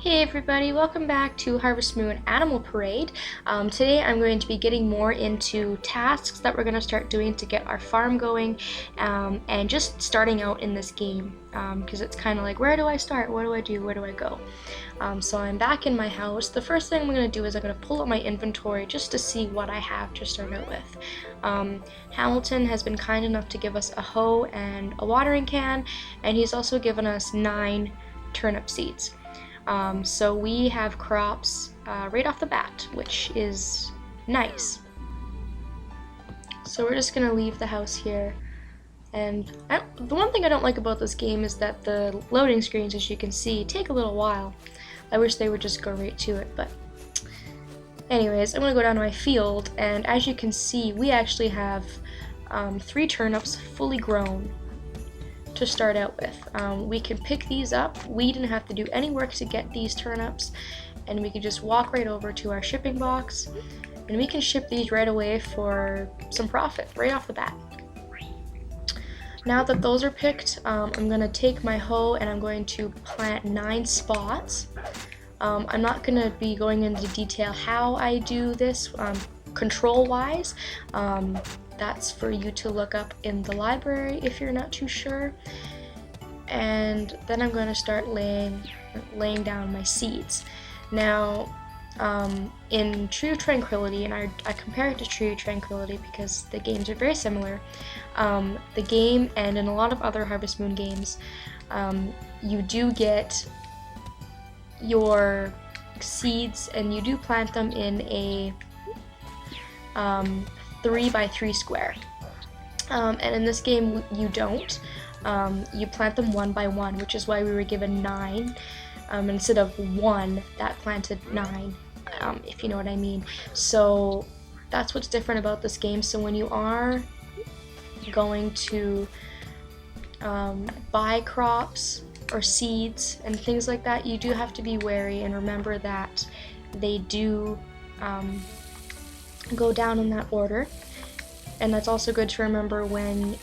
Hey everybody, welcome back to Harvest Moon Animal Parade. Today I'm going to be getting more into tasks that we're going to start doing to get our farm going and just starting out in this game because it's kind of like, where do I start? What do I do? Where do I go? So I'm back in my house. The first thing I'm going to do is I'm going to pull up my inventory just to see what I have to start out with. Hamilton has been kind enough to give us a hoe and a watering can, and he's also given us 9 turnip seeds. So we have crops right off the bat, which is nice. So we're just gonna leave the house here. And the one thing I don't like about this game is that the loading screens, as you can see, take a little while. I wish they would just go right to it, but anyways, I'm gonna go down to my field, and as you can see, we actually have 3 turnips fully grown to start out with. We can pick these up. We didn't have to do any work to get these turnips, and we could just walk right over to our shipping box, and we can ship these right away for some profit right off the bat. Now that those are picked, I'm going to take my hoe and I'm going to plant 9 spots. I'm not going to be going into detail how I do this control-wise. That's for you to look up in the library if you're not too sure. And then I'm going to start laying down my seeds. Now, in Tree of Tranquility, and I compare it to Tree of Tranquility because the games are very similar, the game and in a lot of other Harvest Moon games, you do get your seeds and you do plant them in a 3x3 square, and in this game you don't. You plant them 1 by 1, which is why we were given 9 instead of 1 that planted 9, if you know what I mean. So that's what's different about this game. So when you are going to buy crops or seeds and things like that, you do have to be wary and remember that they do go down in that order. And that's also good to remember when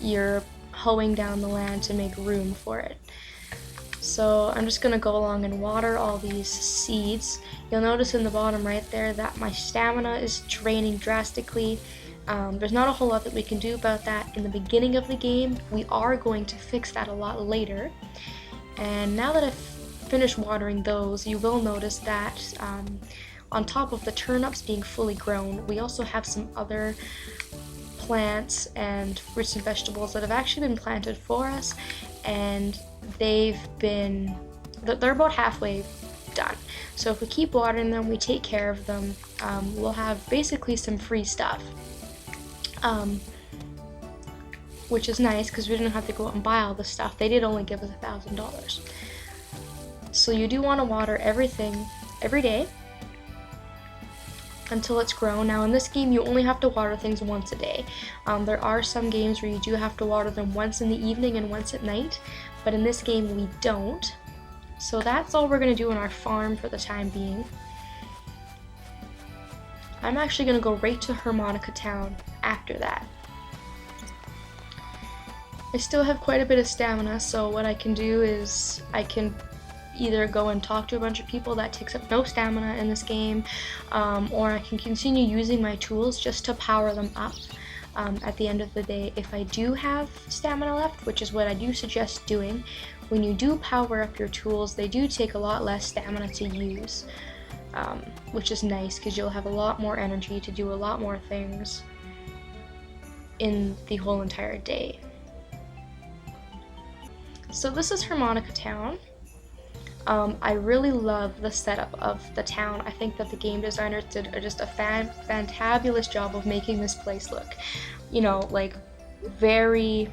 you're hoeing down the land to make room for it. So I'm just going to go along and water all these seeds. You'll notice in the bottom right there that my stamina is draining drastically. There's not a whole lot that we can do about that in the beginning of the game. We are going to fix that a lot later. And now that I've finished watering those, you will notice that on top of the turnips being fully grown, we also have some other plants and fruits and vegetables that have actually been planted for us, and they're about halfway done. So if we keep watering them, we take care of them, we'll have basically some free stuff, which is nice because we didn't have to go out and buy all this stuff. They did only give us $1,000. So you do want to water everything every day until it's grown. Now in this game you only have to water things once a day. There are some games where you do have to water them once in the evening and once at night, but in this game we don't. So that's all we're going to do in our farm for the time being. I'm actually going to go right to Harmonica Town after that. I still have quite a bit of stamina, so what I can do is I can either go and talk to a bunch of people. That takes up no stamina in this game, or I can continue using my tools just to power them up at the end of the day if I do have stamina left, which is what I do suggest doing. When you do power up your tools, they do take a lot less stamina to use, which is nice because you'll have a lot more energy to do a lot more things in the whole entire day. So this is Harmonica Town. I really love the setup of the town. I think that the game designers did just a fantabulous job of making this place look, like very,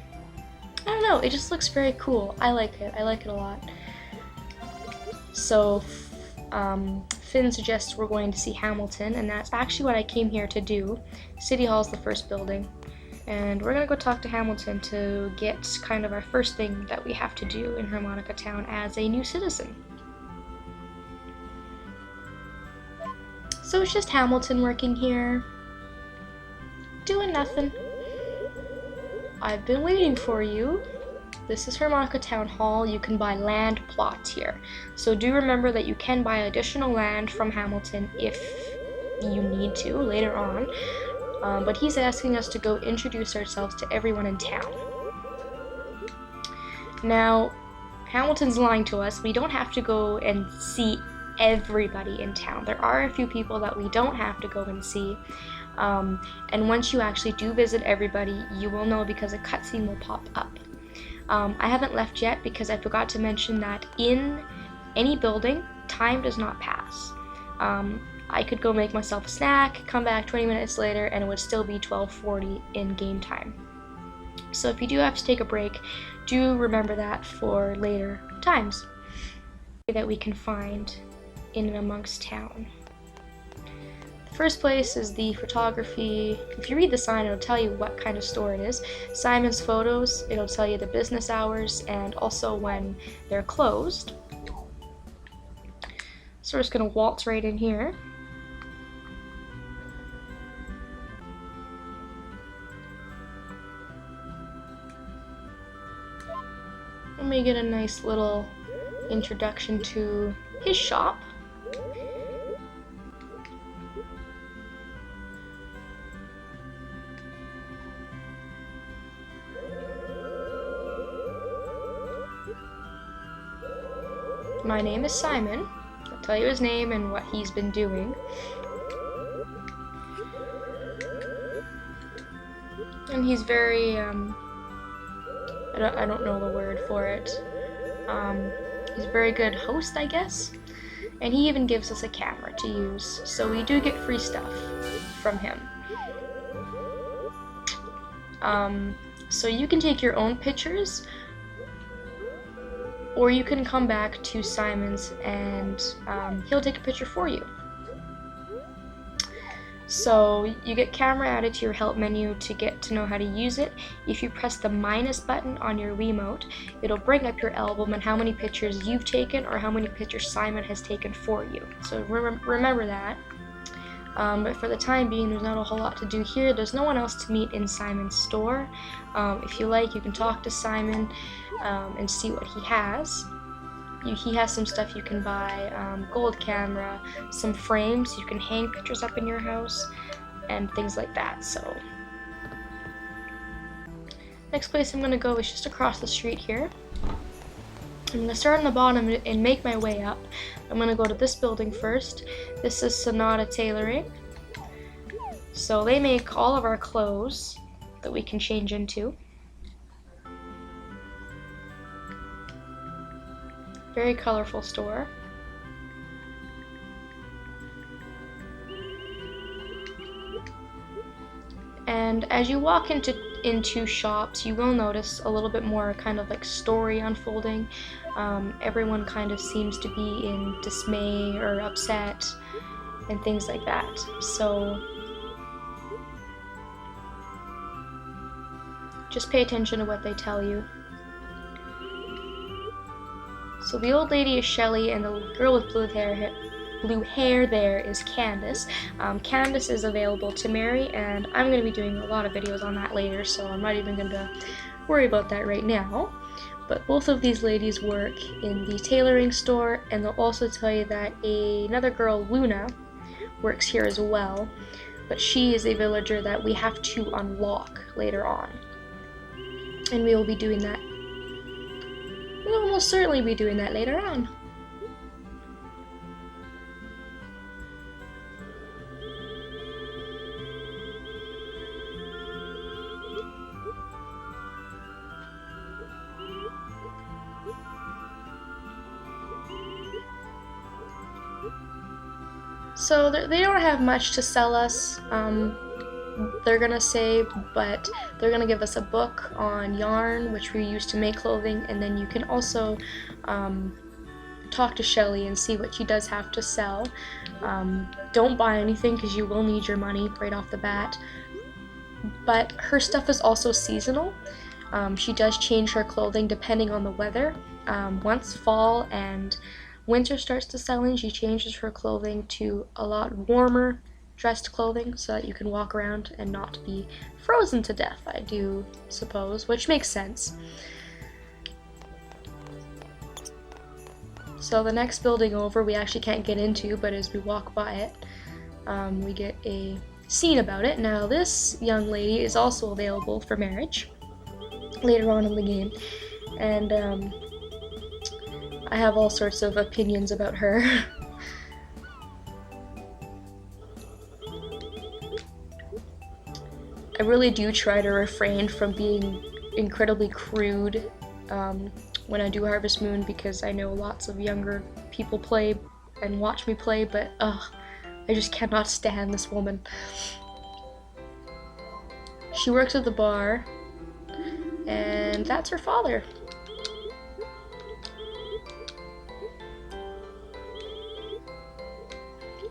I don't know, it just looks very cool. I like it a lot. So Finn suggests we're going to see Hamilton, and that's actually what I came here to do. City Hall's the first building, and we're gonna go talk to Hamilton to get kind of our first thing that we have to do in Harmonica Town as a new citizen. So it's just Hamilton working here, doing nothing. I've been waiting for you. this is Harmonica Town Hall. You can buy land plots here. So do remember that you can buy additional land from Hamilton if you need to later on. But he's asking us to go introduce ourselves to everyone in town. Now, Hamilton's lying to us. We don't have to go and see everybody in town. There are a few people that we don't have to go and see. And once you actually do visit everybody, you will know because a cutscene will pop up. I haven't left yet because I forgot to mention that in any building, time does not pass. I could go make myself a snack, come back 20 minutes later, and it would still be 12:40 in game time. So if you do have to take a break, do remember that for later times that we can find in and amongst town. The first place is the photography. If you read the sign, it'll tell you what kind of store it is. Simon's Photos, it'll tell you the business hours and also when they're closed. So we're just gonna waltz right in here. Let me get a nice little introduction to his shop. My name is Simon. I'll tell you his name and what he's been doing. And he's very, I don't know the word for it. He's a very good host, I guess. And he even gives us a camera to use. So we do get free stuff from him. So you can take your own pictures, or you can come back to Simon's and he'll take a picture for you. So you get camera added to your help menu to get to know how to use it. If you press the minus button on your Wiimote, it'll bring up your album and how many pictures you've taken or how many pictures Simon has taken for you. So remember that. But for the time being, there's not a whole lot to do here. There's no one else to meet in Simon's store. If you like, you can talk to Simon and see what he has. He has some stuff you can buy, gold camera, some frames, you can hang pictures up in your house, and things like that. So, next place I'm going to go is just across the street here. I'm going to start on the bottom and make my way up. I'm going to go to this building first. This is Sonata Tailoring. So they make all of our clothes that we can change into. Very colorful store. And as you walk into shops, you will notice a little bit more kind of like story unfolding. Everyone kind of seems to be in dismay or upset and things like that. So just pay attention to what they tell you. So the old lady is Shelly, and the girl with blue hair there is Candace. Candace is available to marry, and I'm going to be doing a lot of videos on that later, so I'm not even going to worry about that right now. But both of these ladies work in the tailoring store, and they'll also tell you that another girl, Luna, works here as well, but she is a villager that we have to unlock later on. And we will be doing that. We'll almost certainly be doing that later on. So they don't have much to sell us. They're gonna say, but they're gonna give us a book on yarn, which we use to make clothing, and then you can also talk to Shelly and see what she does have to sell. Don't buy anything because you will need your money right off the bat. But her stuff is also seasonal. She does change her clothing depending on the weather. Once fall and winter starts to sell in, she changes her clothing to a lot warmer dressed clothing so that you can walk around and not be frozen to death, I do suppose, which makes sense. So the next building over we actually can't get into, but as we walk by it, we get a scene about it. Now this young lady is also available for marriage later on in the game, and I have all sorts of opinions about her. I really do try to refrain from being incredibly crude when I do Harvest Moon, because I know lots of younger people play and watch me play, but I just cannot stand this woman. She works at the bar, and that's her father.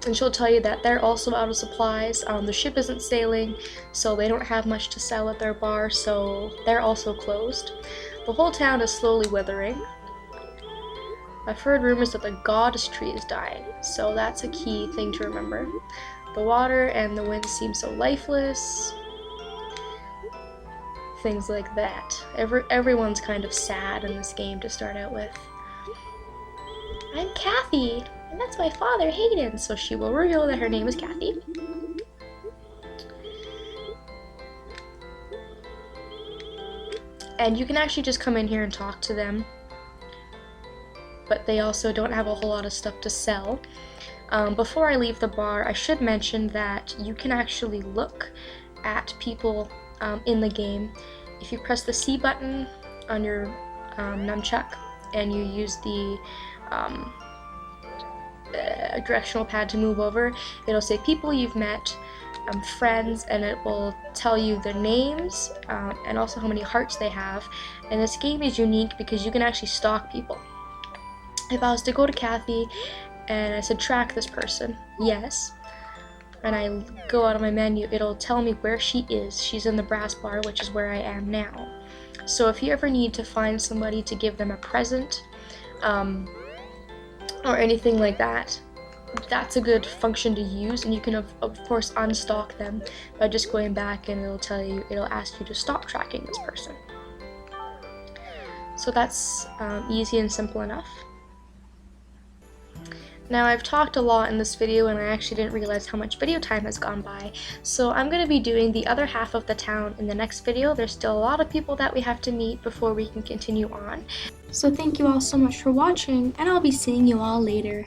And she'll tell you that they're also out of supplies. The ship isn't sailing, so they don't have much to sell at their bar, so they're also closed. The whole town is slowly withering. I've heard rumors that the goddess tree is dying, so that's a key thing to remember. The water and the wind seem so lifeless. Things like that. Everyone's kind of sad in this game to start out with. I'm Kathy, and that's my father, Hayden, so she will reveal that her name is Kathy. And you can actually just come in here and talk to them, but they also don't have a whole lot of stuff to sell. Before I leave the bar, I should mention that you can actually look at people in the game. If you press the C button on your nunchuck and you use the directional pad to move over, it'll say people you've met, friends, and it will tell you their names and also how many hearts they have. And this game is unique because you can actually stalk people. If I was to go to Kathy and I said track this person, yes, and I go out of my menu, it'll tell me where she is. She's in the brass bar, which is where I am now. So if you ever need to find somebody to give them a present or anything like that, that's a good function to use, and you can of course unstalk them by just going back, and it'll ask you to stop tracking this person. So that's easy and simple enough. Now I've talked a lot in this video and I actually didn't realize how much video time has gone by, so I'm going to be doing the other half of the town in the next video. There's still a lot of people that we have to meet before we can continue on. So thank you all so much for watching, and I'll be seeing you all later.